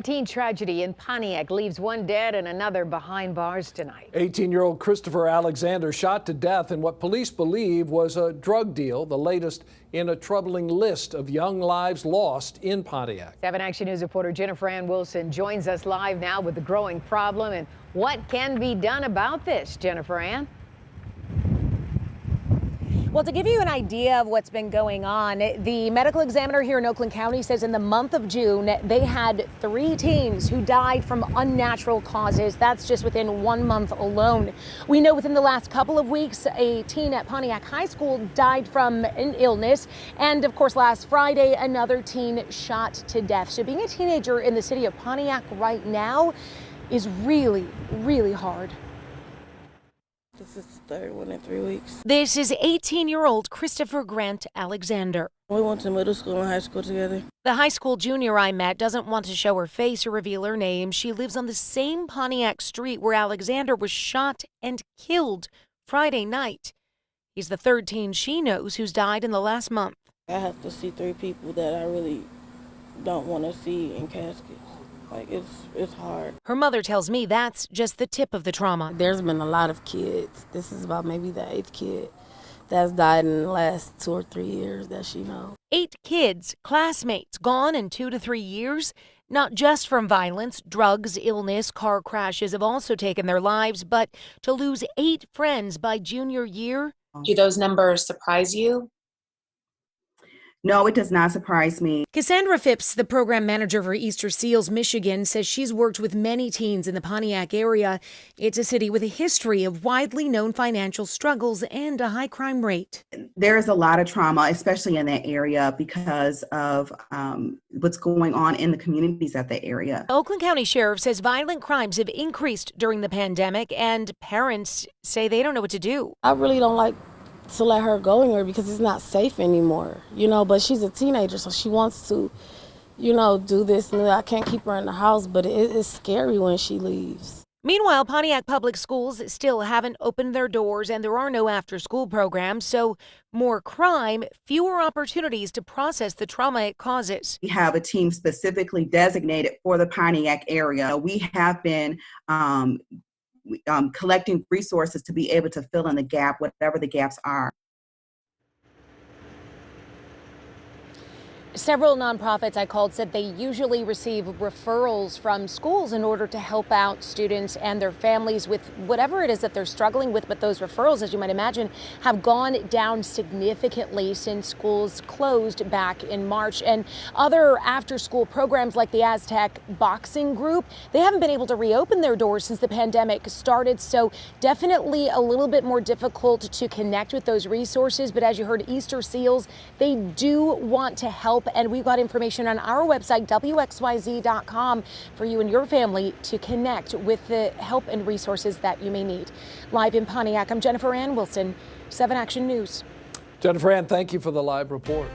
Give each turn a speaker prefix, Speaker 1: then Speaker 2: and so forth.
Speaker 1: A teen tragedy in Pontiac leaves one dead and another behind bars tonight.
Speaker 2: 18-year-old Christopher Alexander shot to death in what police believe was a drug deal, the latest in a troubling list of young lives lost in Pontiac.
Speaker 1: 7 Action News reporter Jennifer Ann Wilson joins us live now with the growing problem and what can be done about this. Jennifer Ann.
Speaker 3: Well, to give you an idea of what's been going on, the medical examiner here in Oakland County says in the month of June, they had 3 teens who died from unnatural causes. That's just within 1 month alone. We know within the last couple of weeks, a teen at Pontiac High School died from an illness. And of course, last Friday, another teen shot to death. So being a teenager in the city of Pontiac right now is really, really hard.
Speaker 4: This is the third one in 3 weeks.
Speaker 3: This is 18-year-old Christopher Grant Alexander.
Speaker 4: We went to middle school and high school together.
Speaker 3: The high school junior I met doesn't want to show her face or reveal her name. She lives on the same Pontiac street where Alexander was shot and killed Friday night. He's the third teen she knows who's died in the last month.
Speaker 4: I have to see 3 people that I really don't want to see in caskets. Like, it's hard.
Speaker 3: Her mother tells me that's just the tip of the trauma.
Speaker 4: There's been a lot of kids. This is about maybe the 8th kid that's died in the last 2 or 3 years that she knows.
Speaker 3: 8 kids, classmates, gone in 2 to 3 years. Not just from violence, drugs, illness, car crashes have also taken their lives, but to lose 8 friends by junior year.
Speaker 5: Do those numbers surprise you?
Speaker 6: No, it does not surprise me.
Speaker 3: Cassandra PHIPPS, the program manager for Easter Seals Michigan, says she's worked with many teens in the Pontiac area. It's a city with a history of widely known financial struggles and a high crime rate.
Speaker 6: There is a lot of trauma, especially in that area, because of what's going on in the communities at that area.
Speaker 3: Oakland County Sheriff says violent crimes have increased during the pandemic, and parents say they don't know what to do.
Speaker 4: I really don't like to let her go anywhere because it's not safe anymore, but she's a teenager, so she wants to, do this, and I can't keep her in the house, but it's scary when she leaves.
Speaker 3: Meanwhile, Pontiac Public Schools still haven't opened their doors, and there are no after-school programs, so more crime, fewer opportunities to process the trauma it causes.
Speaker 6: We have a team specifically designated for the Pontiac area. We have been collecting resources to be able to fill in the gap, whatever the gaps are.
Speaker 3: Several nonprofits I called said they usually receive referrals from schools in order to help out students and their families with whatever it is that they're struggling with. But those referrals, as you might imagine, have gone down significantly since schools closed back in March. And other after-school programs like the Aztec Boxing Group, they haven't been able to reopen their doors since the pandemic started. So definitely a little bit more difficult to connect with those resources. But as you heard, Easter Seals, they do want to help. And we've got information on our website, WXYZ.com, for you and your family to connect with the help and resources that you may need. Live in Pontiac, I'm Jennifer Ann Wilson, 7 Action News.
Speaker 2: Jennifer Ann, thank you for the live report.